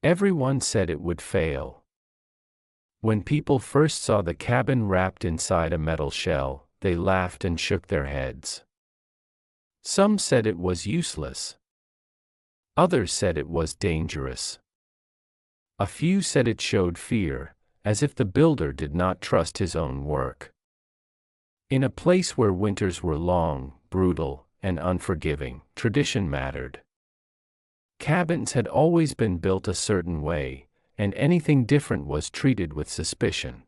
Everyone said it would fail. When people first saw the cabin wrapped inside a metal shell, they laughed and shook their heads. Some said it was useless. Others said it was dangerous. A few said it showed fear, as if the builder did not trust his own work. In a place where winters were long, brutal, and unforgiving, tradition mattered. Cabins had always been built a certain way, and anything different was treated with suspicion.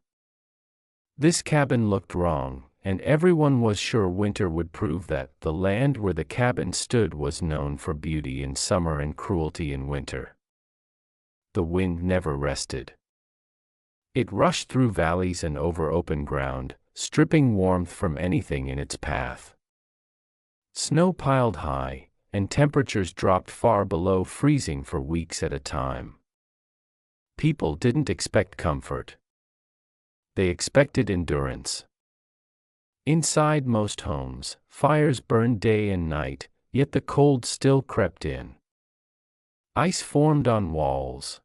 This cabin looked wrong, and everyone was sure winter would prove that. The land where the cabin stood was known for beauty in summer and cruelty in winter. The wind never rested. It rushed through valleys and over open ground, stripping warmth from anything in its path. Snow piled high, and temperatures dropped far below freezing for weeks at a time. People didn't expect comfort. They expected endurance. Inside most homes, fires burned day and night, yet the cold still crept in. Ice formed on walls.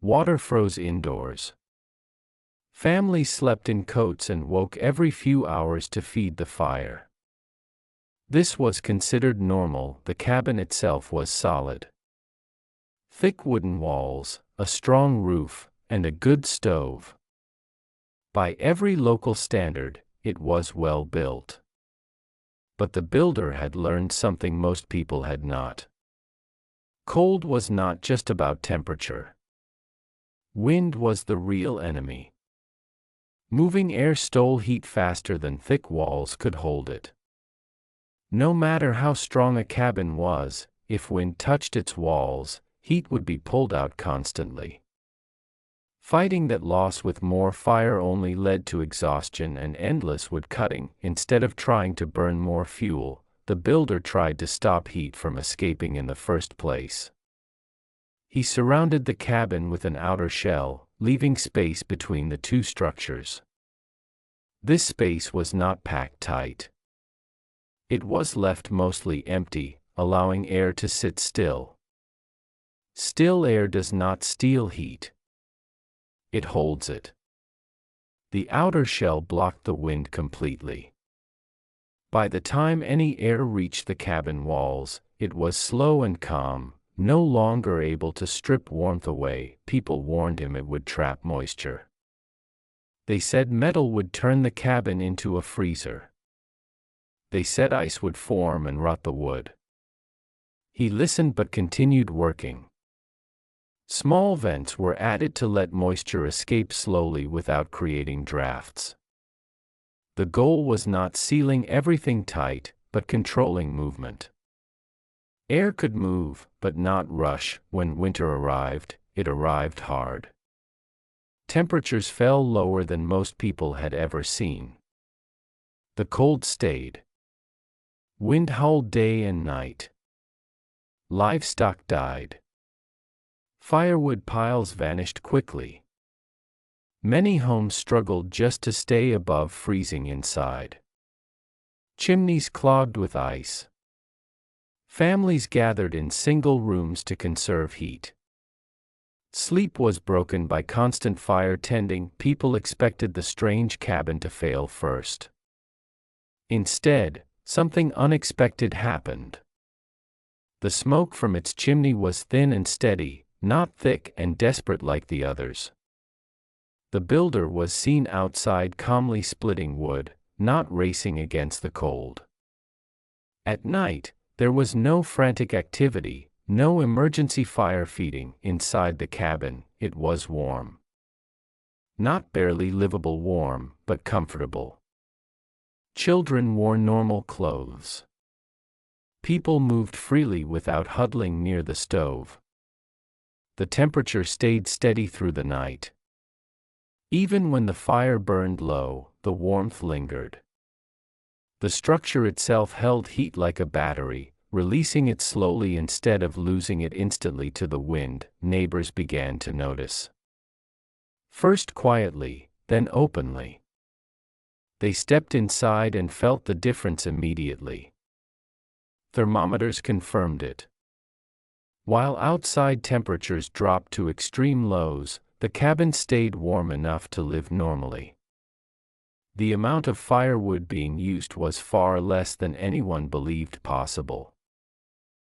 Water froze indoors. Families slept in coats and woke every few hours to feed the fire. This was considered normal. The cabin itself was solid. Thick wooden walls, a strong roof, and a good stove. By every local standard, it was well built. But the builder had learned something most people had not. Cold was not just about temperature. Wind was the real enemy. Moving air stole heat faster than thick walls could hold it. No matter how strong a cabin was, if wind touched its walls, heat would be pulled out constantly. Fighting that loss with more fire only led to exhaustion and endless wood cutting. Instead of trying to burn more fuel, the builder tried to stop heat from escaping in the first place. He surrounded the cabin with an outer shell, leaving space between the two structures. This space was not packed tight. It was left mostly empty, allowing air to sit still. Still air does not steal heat. It holds it. The outer shell blocked the wind completely. By the time any air reached the cabin walls, it was slow and calm, no longer able to strip warmth away. People warned him it would trap moisture. They said metal would turn the cabin into a freezer. They said ice would form and rot the wood. He listened but continued working. Small vents were added to let moisture escape slowly without creating drafts. The goal was not sealing everything tight, but controlling movement. Air could move, but not rush. When winter arrived, it arrived hard. Temperatures fell lower than most people had ever seen. The cold stayed. Wind howled day and night. Livestock died. Firewood piles vanished quickly. Many homes struggled just to stay above freezing inside. Chimneys clogged with ice. Families gathered in single rooms to conserve heat. Sleep was broken by constant fire tending. People expected the strange cabin to fail first. Instead, something unexpected happened. The smoke from its chimney was thin and steady, not thick and desperate like the others. The builder was seen outside calmly splitting wood, not racing against the cold. At night, there was no frantic activity, no emergency fire feeding. Inside the cabin, it was warm. Not barely livable warm, but comfortable. Children wore normal clothes. People moved freely without huddling near the stove. The temperature stayed steady through the night. Even when the fire burned low, the warmth lingered. The structure itself held heat like a battery, releasing it slowly instead of losing it instantly to the wind. Neighbors began to notice. First quietly, then openly. They stepped inside and felt the difference immediately. Thermometers confirmed it. While outside temperatures dropped to extreme lows, the cabin stayed warm enough to live normally. The amount of firewood being used was far less than anyone believed possible.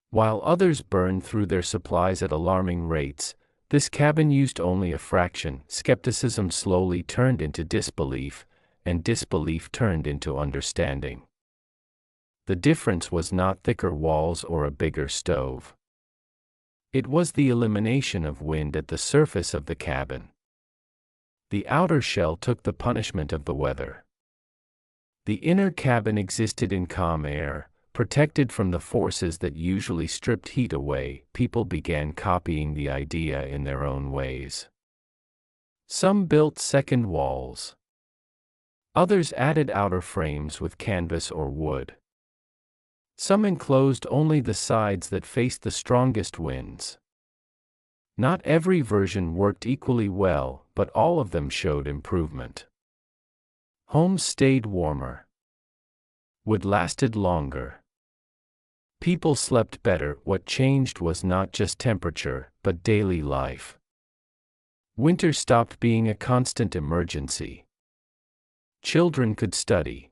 While others burned through their supplies at alarming rates, this cabin used only a fraction. Skepticism slowly turned into disbelief, and disbelief turned into understanding. The difference was not thicker walls or a bigger stove. It was the elimination of wind at the surface of the cabin. The outer shell took the punishment of the weather. The inner cabin existed in calm air, protected from the forces that usually stripped heat away. People began copying the idea in their own ways. Some built second walls. Others added outer frames with canvas or wood. Some enclosed only the sides that faced the strongest winds. Not every version worked equally well, but all of them showed improvement. Homes stayed warmer. Wood lasted longer. People slept better. What changed was not just temperature, but daily life. Winter stopped being a constant emergency. Children could study.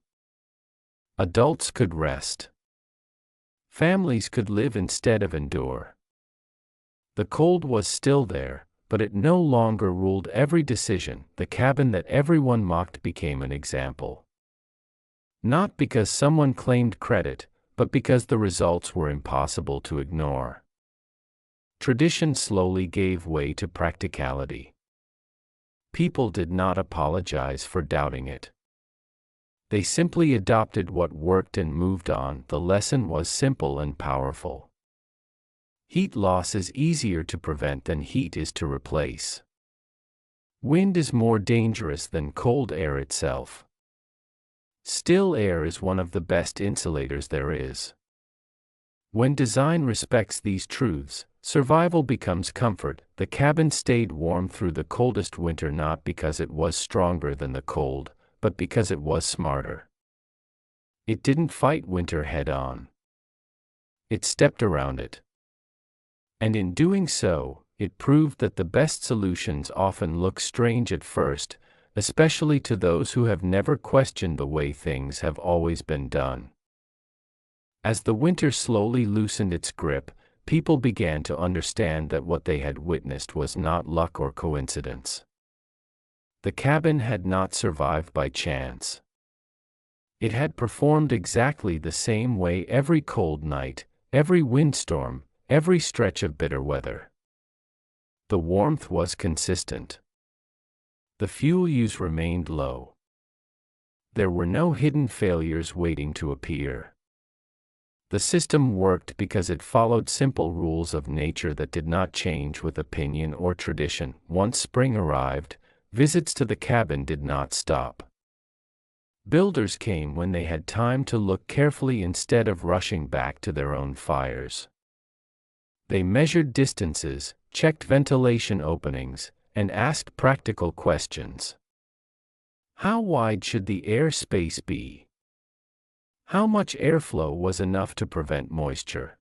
Adults could rest. Families could live instead of endure. The cold was still there, but it no longer ruled every decision. The cabin that everyone mocked became an example. Not because someone claimed credit, but because the results were impossible to ignore. Tradition slowly gave way to practicality. People did not apologize for doubting it. They simply adopted what worked and moved on. The lesson was simple and powerful. Heat loss is easier to prevent than heat is to replace. Wind is more dangerous than cold air itself. Still air is one of the best insulators there is. When design respects these truths, survival becomes comfort. The cabin stayed warm through the coldest winter not because it was stronger than the cold, but because it was smarter. It didn't fight winter head-on. It stepped around it. And in doing so, it proved that the best solutions often look strange at first, especially to those who have never questioned the way things have always been done. As the winter slowly loosened its grip, people began to understand that what they had witnessed was not luck or coincidence. The cabin had not survived by chance. It had performed exactly the same way every cold night, every windstorm, every stretch of bitter weather. The warmth was consistent. The fuel use remained low. There were no hidden failures waiting to appear. The system worked because it followed simple rules of nature that did not change with opinion or tradition. Once spring arrived, visits to the cabin did not stop. Builders came when they had time to look carefully instead of rushing back to their own fires. They measured distances, checked ventilation openings, and asked practical questions. How wide should the air space be? How much airflow was enough to prevent moisture?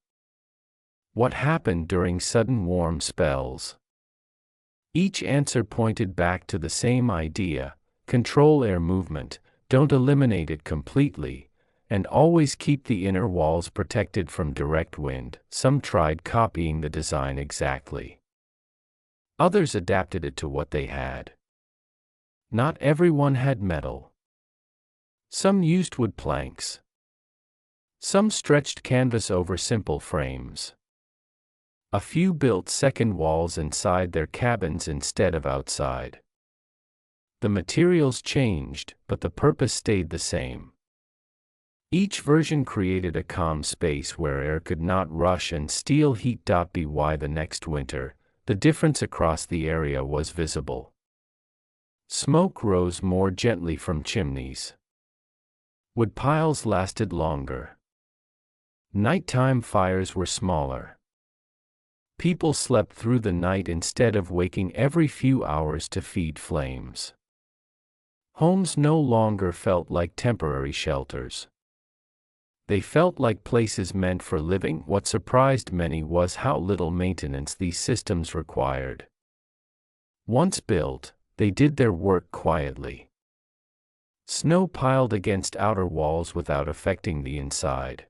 What happened during sudden warm spells? Each answer pointed back to the same idea: control air movement, don't eliminate it completely, and always keep the inner walls protected from direct wind. Some tried copying the design exactly. Others adapted it to what they had. Not everyone had metal. Some used wood planks. Some stretched canvas over simple frames. A few built second walls inside their cabins instead of outside. The materials changed, but the purpose stayed the same. Each version created a calm space where air could not rush and steal heat. By the next winter, the difference across the area was visible. Smoke rose more gently from chimneys. Wood piles lasted longer. Nighttime fires were smaller. People slept through the night instead of waking every few hours to feed flames. Homes no longer felt like temporary shelters. They felt like places meant for living. What surprised many was how little maintenance these systems required. Once built, they did their work quietly. Snow piled against outer walls without affecting the inside.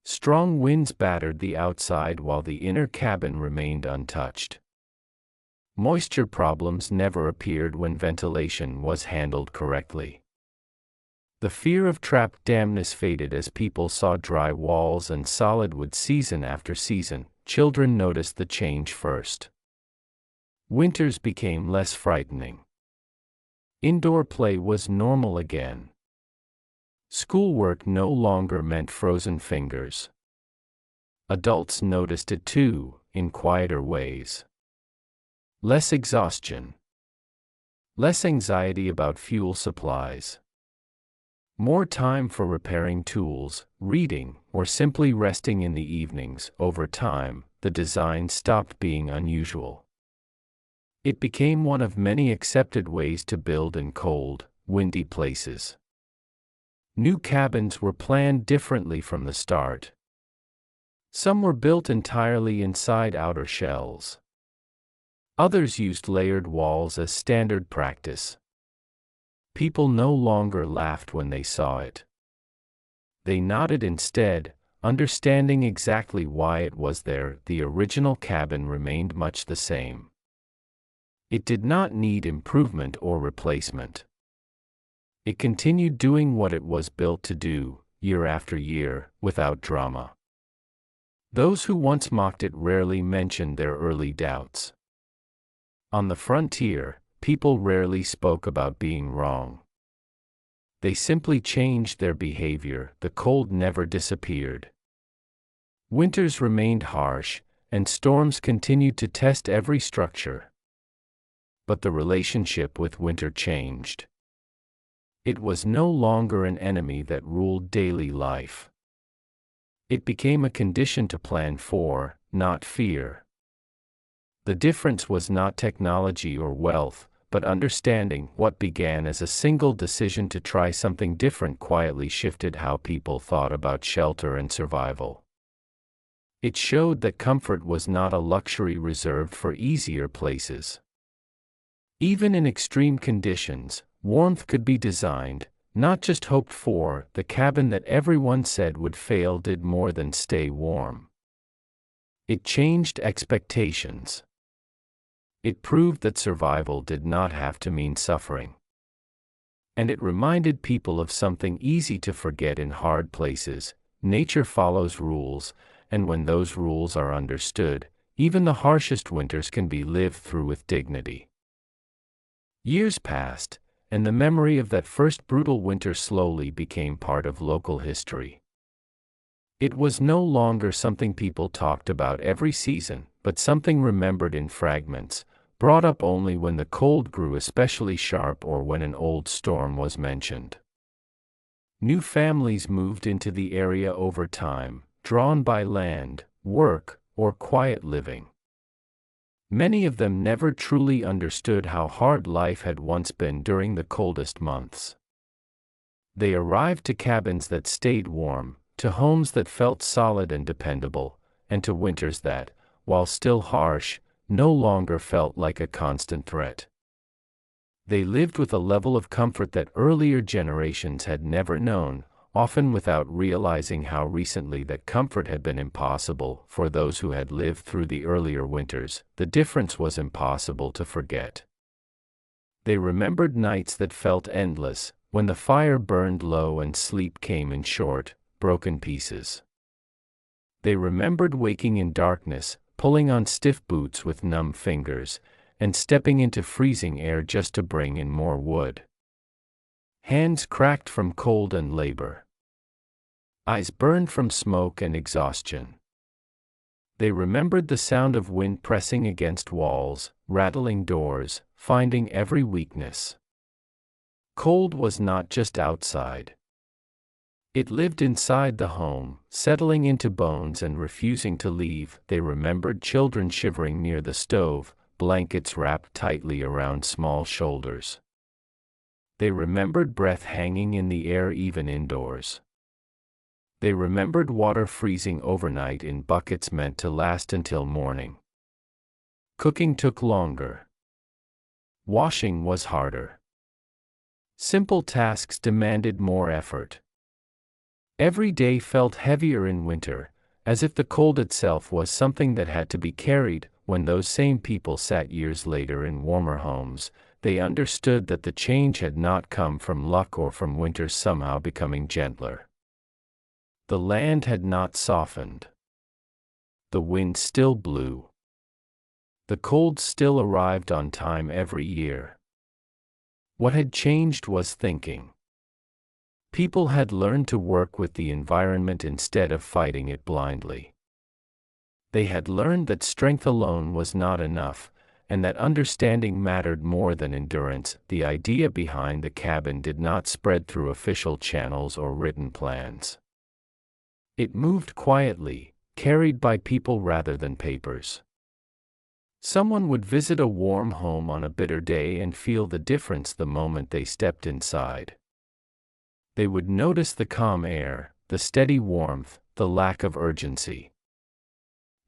Strong winds battered the outside while the inner cabin remained untouched. Moisture problems never appeared when ventilation was handled correctly. The fear of trapped dampness faded as people saw dry walls and solid wood season after season. Children noticed the change first. Winters became less frightening. Indoor play was normal again. Schoolwork no longer meant frozen fingers. Adults noticed it too, in quieter ways. Less exhaustion. Less anxiety about fuel supplies. More time for repairing tools, reading, or simply resting in the evenings. Over time, the design stopped being unusual. It became one of many accepted ways to build in cold, windy places. New cabins were planned differently from the start. Some were built entirely inside outer shells. Others used layered walls as standard practice. People no longer laughed when they saw it. They nodded instead, understanding exactly why it was there. The original cabin remained much the same. It did not need improvement or replacement. It continued doing what it was built to do, year after year, without drama. Those who once mocked it rarely mentioned their early doubts. On the frontier, people rarely spoke about being wrong. They simply changed their behavior. The cold never disappeared. Winters remained harsh, and storms continued to test every structure. But the relationship with winter changed. It was no longer an enemy that ruled daily life. It became a condition to plan for, not fear. The difference was not technology or wealth, but understanding. What began as a single decision to try something different quietly shifted how people thought about shelter and survival. It showed that comfort was not a luxury reserved for easier places. Even in extreme conditions, warmth could be designed, not just hoped for. The cabin that everyone said would fail did more than stay warm. It changed expectations. It proved that survival did not have to mean suffering. And it reminded people of something easy to forget in hard places: nature follows rules, and when those rules are understood, even the harshest winters can be lived through with dignity. Years passed, and the memory of that first brutal winter slowly became part of local history. It was no longer something people talked about every season, but something remembered in fragments, brought up only when the cold grew especially sharp or when an old storm was mentioned. New families moved into the area over time, drawn by land, work, or quiet living. Many of them never truly understood how hard life had once been during the coldest months. They arrived to cabins that stayed warm, to homes that felt solid and dependable, and to winters that, while still harsh, no longer felt like a constant threat. They lived with a level of comfort that earlier generations had never known, often without realizing how recently that comfort had been impossible. For those who had lived through the earlier winters, the difference was impossible to forget. They remembered nights that felt endless, when the fire burned low and sleep came in short, broken pieces. They remembered waking in darkness, pulling on stiff boots with numb fingers, and stepping into freezing air just to bring in more wood. Hands cracked from cold and labor. Eyes burned from smoke and exhaustion. They remembered the sound of wind pressing against walls, rattling doors, finding every weakness. Cold was not just outside. It lived inside the home, settling into bones and refusing to leave. They remembered children shivering near the stove, blankets wrapped tightly around small shoulders. They remembered breath hanging in the air even indoors. They remembered water freezing overnight in buckets meant to last until morning. Cooking took longer. Washing was harder. Simple tasks demanded more effort. Every day felt heavier in winter, as if the cold itself was something that had to be carried. When those same people sat years later in warmer homes, they understood that the change had not come from luck or from winter somehow becoming gentler. The land had not softened. The wind still blew. The cold still arrived on time every year. What had changed was thinking. People had learned to work with the environment instead of fighting it blindly. They had learned that strength alone was not enough, and that understanding mattered more than endurance. The idea behind the cabin did not spread through official channels or written plans. It moved quietly, carried by people rather than papers. Someone would visit a warm home on a bitter day and feel the difference the moment they stepped inside. They would notice the calm air, the steady warmth, the lack of urgency.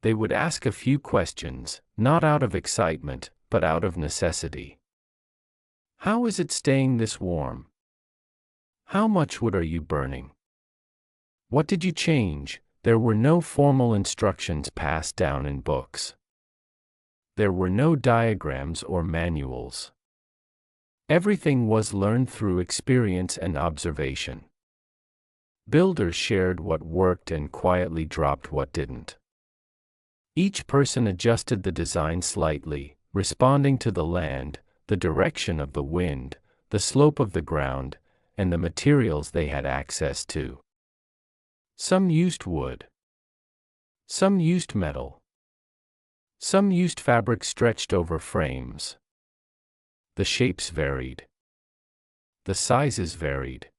They would ask a few questions, not out of excitement, but out of necessity. How is it staying this warm? How much wood are you burning? What did you change? There were no formal instructions passed down in books. There were no diagrams or manuals. Everything was learned through experience and observation. Builders shared what worked and quietly dropped what didn't. Each person adjusted the design slightly, responding to the land, the direction of the wind, the slope of the ground, and the materials they had access to. Some used wood. Some used metal. Some used fabric stretched over frames. The shapes varied. The sizes varied.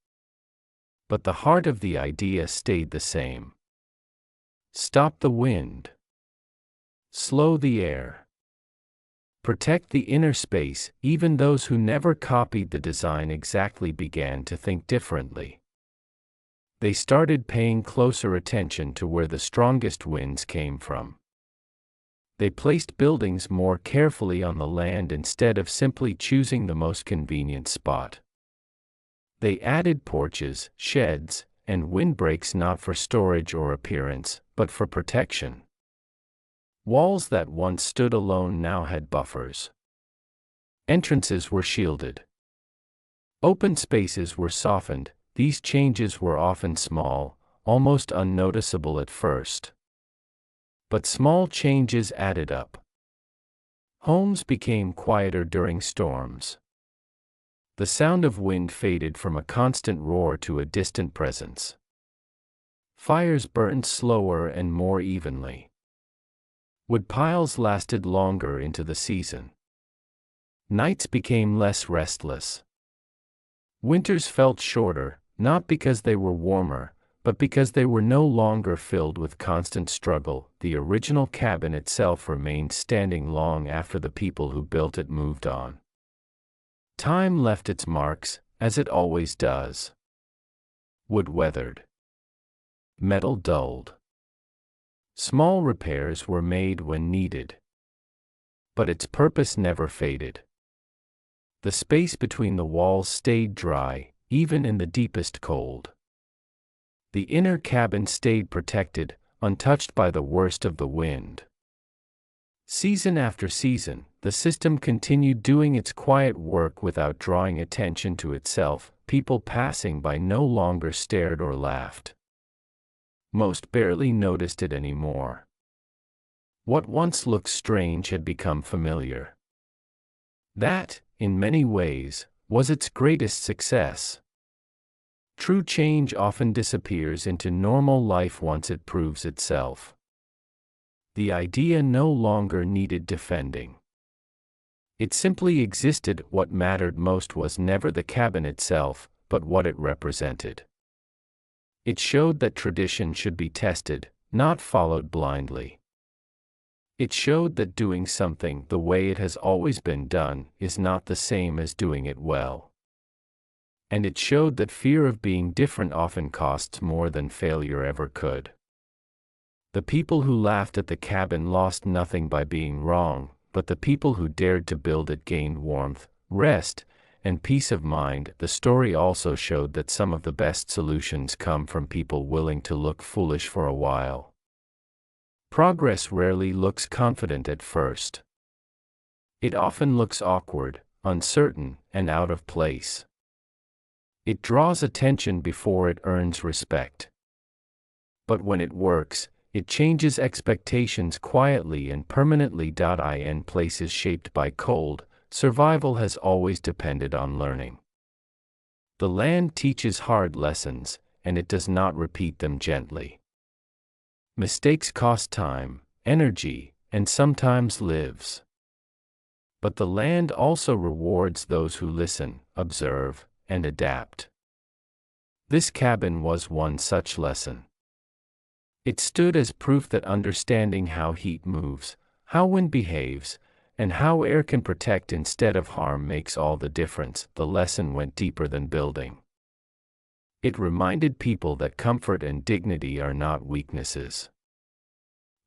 But the heart of the idea stayed the same. Stop the wind. Slow the air. Protect the inner space. Even those who never copied the design exactly began to think differently. They started paying closer attention to where the strongest winds came from. They placed buildings more carefully on the land instead of simply choosing the most convenient spot. They added porches, sheds, and windbreaks not for storage or appearance, but for protection. Walls that once stood alone now had buffers. Entrances were shielded. Open spaces were softened. These changes were often small, almost unnoticeable at first. But small changes added up. Homes became quieter during storms. The sound of wind faded from a constant roar to a distant presence. Fires burned slower and more evenly. Wood piles lasted longer into the season. Nights became less restless. Winters felt shorter, not because they were warmer, but because they were no longer filled with constant struggle. The original cabin itself remained standing long after the people who built it moved on. Time left its marks, as it always does. Wood weathered. Metal dulled. Small repairs were made when needed. But its purpose never faded. The space between the walls stayed dry, even in the deepest cold. The inner cabin stayed protected, untouched by the worst of the wind. Season after season, the system continued doing its quiet work without drawing attention to itself. People passing by no longer stared or laughed. Most barely noticed it anymore. What once looked strange had become familiar. That, in many ways, was its greatest success. True change often disappears into normal life once it proves itself. The idea no longer needed defending. It simply existed. What mattered most was never the cabin itself, but what it represented. It showed that tradition should be tested, not followed blindly. It showed that doing something the way it has always been done is not the same as doing it well. And it showed that fear of being different often costs more than failure ever could. The people who laughed at the cabin lost nothing by being wrong, but the people who dared to build it gained warmth, rest, and peace of mind. The story also showed that some of the best solutions come from people willing to look foolish for a while. Progress rarely looks confident at first. It often looks awkward, uncertain, and out of place. It draws attention before it earns respect. But when it works, it changes expectations quietly and permanently. In places shaped by cold, survival has always depended on learning. The land teaches hard lessons, and it does not repeat them gently. Mistakes cost time, energy, and sometimes lives. But the land also rewards those who listen, observe, and adapt. This cabin was one such lesson. It stood as proof that understanding how heat moves, how wind behaves, and how air can protect instead of harm makes all the difference. The lesson went deeper than building. It reminded people that comfort and dignity are not weaknesses.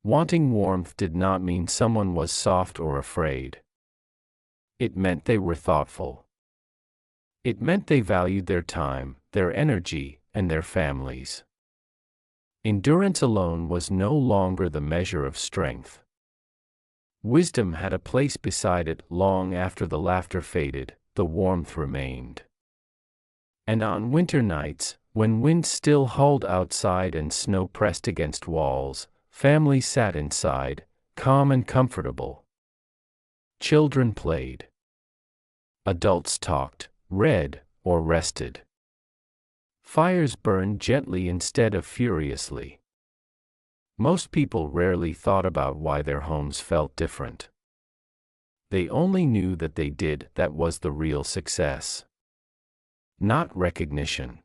Wanting warmth did not mean someone was soft or afraid. It meant they were thoughtful. It meant they valued their time, their energy, and their families. Endurance alone was no longer the measure of strength. Wisdom had a place beside it. Long after the laughter faded, the warmth remained. And on winter nights, when wind still howled outside and snow pressed against walls, families sat inside, calm and comfortable. Children played. Adults talked, read, or rested. Fires burned gently instead of furiously. Most people rarely thought about why their homes felt different. They only knew that they did. That was the real success. Not recognition.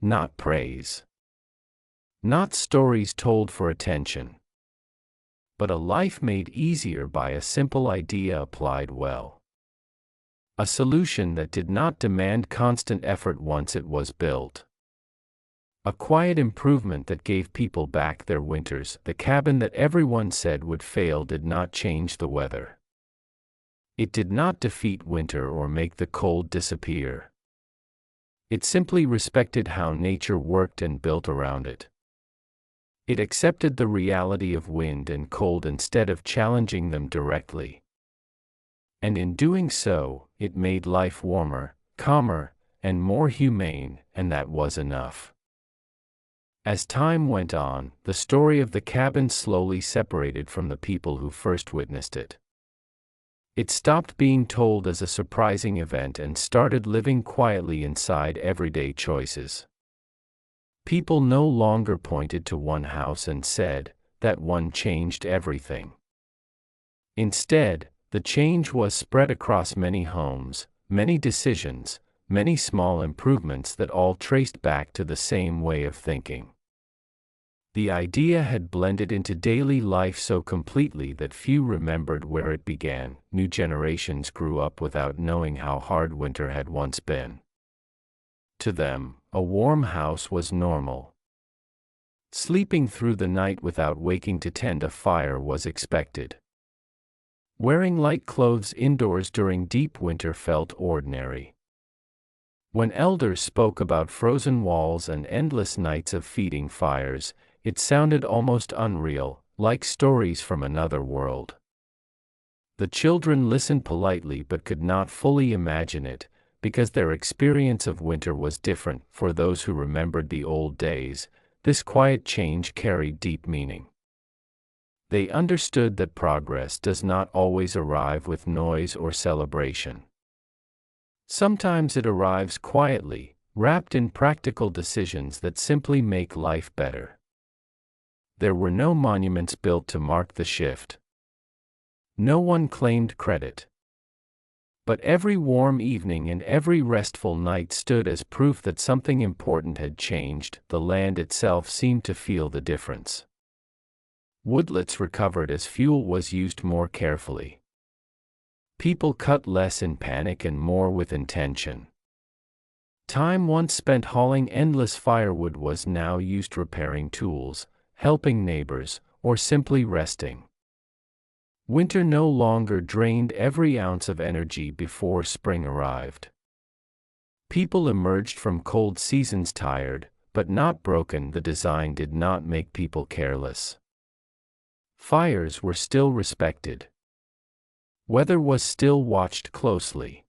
Not praise. Not stories told for attention. But a life made easier by a simple idea applied well. A solution that did not demand constant effort once it was built. A quiet improvement that gave people back their winters. The cabin that everyone said would fail did not change the weather. It did not defeat winter or make the cold disappear. It simply respected how nature worked and built around it. It accepted the reality of wind and cold instead of challenging them directly. And in doing so, it made life warmer, calmer, and more humane, and that was enough. As time went on, the story of the cabin slowly separated from the people who first witnessed it. It stopped being told as a surprising event and started living quietly inside everyday choices. People no longer pointed to one house and said, "That one changed everything." Instead, the change was spread across many homes, many decisions, many small improvements that all traced back to the same way of thinking. The idea had blended into daily life so completely that few remembered where it began. New generations grew up without knowing how hard winter had once been. To them, a warm house was normal. Sleeping through the night without waking to tend a fire was expected. Wearing light clothes indoors during deep winter felt ordinary. When elders spoke about frozen walls and endless nights of feeding fires, it sounded almost unreal, like stories from another world. The children listened politely but could not fully imagine it, because their experience of winter was different. For those who remembered the old days, this quiet change carried deep meaning. They understood that progress does not always arrive with noise or celebration. Sometimes it arrives quietly, wrapped in practical decisions that simply make life better. There were no monuments built to mark the shift. No one claimed credit. But every warm evening and every restful night stood as proof that something important had changed. The land itself seemed to feel the difference. Woodlots recovered as fuel was used more carefully. People cut less in panic and more with intention. Time once spent hauling endless firewood was now used repairing tools, helping neighbors, or simply resting. Winter no longer drained every ounce of energy before spring arrived. People emerged from cold seasons tired, but not broken. The design did not make people careless. Fires were still respected. Weather was still watched closely.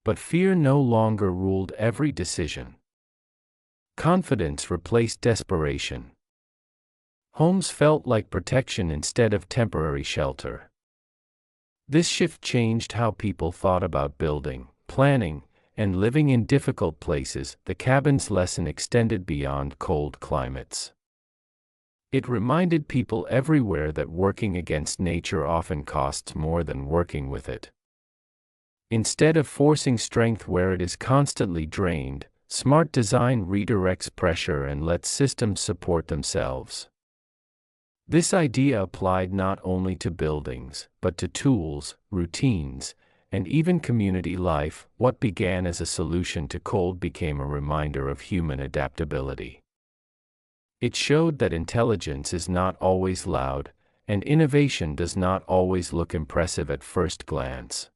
But fear no longer ruled every decision. Confidence replaced desperation. Homes felt like protection instead of temporary shelter. This shift changed how people thought about building, planning, and living in difficult places. The cabin's lesson extended beyond cold climates. It reminded people everywhere that working against nature often costs more than working with it. Instead of forcing strength where it is constantly drained, smart design redirects pressure and lets systems support themselves. This idea applied not only to buildings, but to tools, routines, and even community life. What began as a solution to cold became a reminder of human adaptability. It showed that intelligence is not always loud, and innovation does not always look impressive at first glance.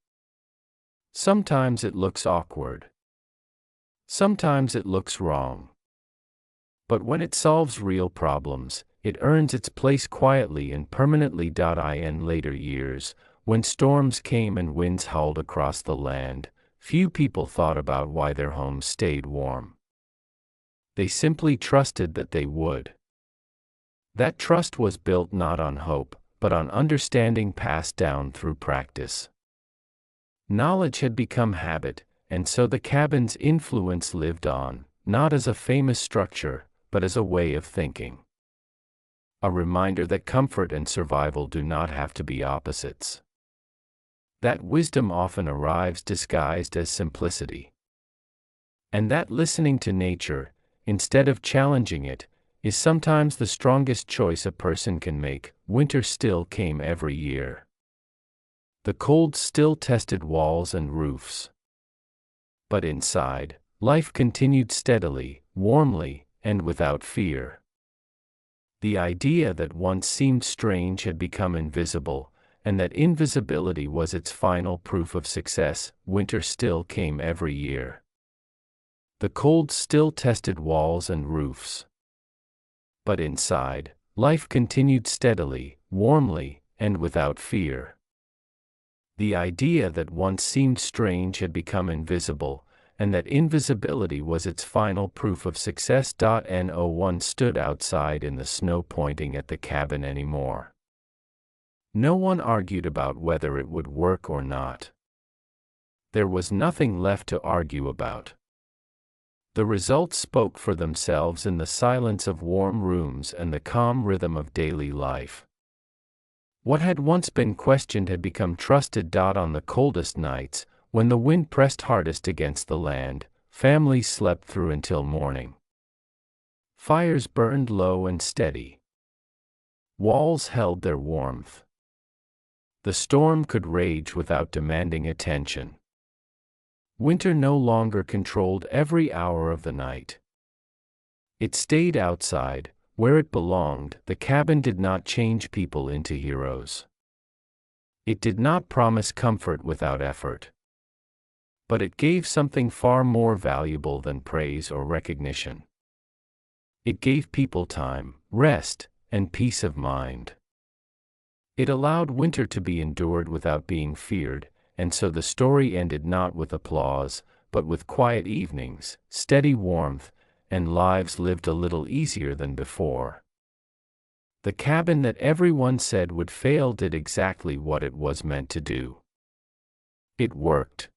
Sometimes it looks awkward. Sometimes it looks wrong. But when it solves real problems, it earns its place quietly and permanently. In later years, when storms came and winds howled across the land, few people thought about why their homes stayed warm. They simply trusted that they would. That trust was built not on hope, but on understanding passed down through practice. Knowledge had become habit, and so the cabin's influence lived on, not as a famous structure, but as a way of thinking. A reminder that comfort and survival do not have to be opposites. That wisdom often arrives disguised as simplicity. And that listening to nature, instead of challenging it, is sometimes the strongest choice a person can make. Winter still came every year. The cold still tested walls and roofs. But inside, life continued steadily, warmly, and without fear. The idea that once seemed strange had become invisible, and that invisibility was its final proof of success. Winter still came every year. The cold still tested walls and roofs. But inside, life continued steadily, warmly, and without fear. The idea that once seemed strange had become invisible, and that invisibility was its final proof of success. No one stood outside in the snow pointing at the cabin anymore. No one argued about whether it would work or not. There was nothing left to argue about. The results spoke for themselves in the silence of warm rooms and the calm rhythm of daily life. What had once been questioned had become trusted. On the coldest nights, when the wind pressed hardest against the land, families slept through until morning. Fires burned low and steady. Walls held their warmth. The storm could rage without demanding attention. Winter no longer controlled every hour of the night. It stayed outside, where it belonged. The cabin did not change people into heroes. It did not promise comfort without effort. But it gave something far more valuable than praise or recognition. It gave people time, rest, and peace of mind. It allowed winter to be endured without being feared, and so the story ended not with applause, but with quiet evenings, steady warmth, and lives lived a little easier than before. The cabin that everyone said would fail did exactly what it was meant to do. It worked.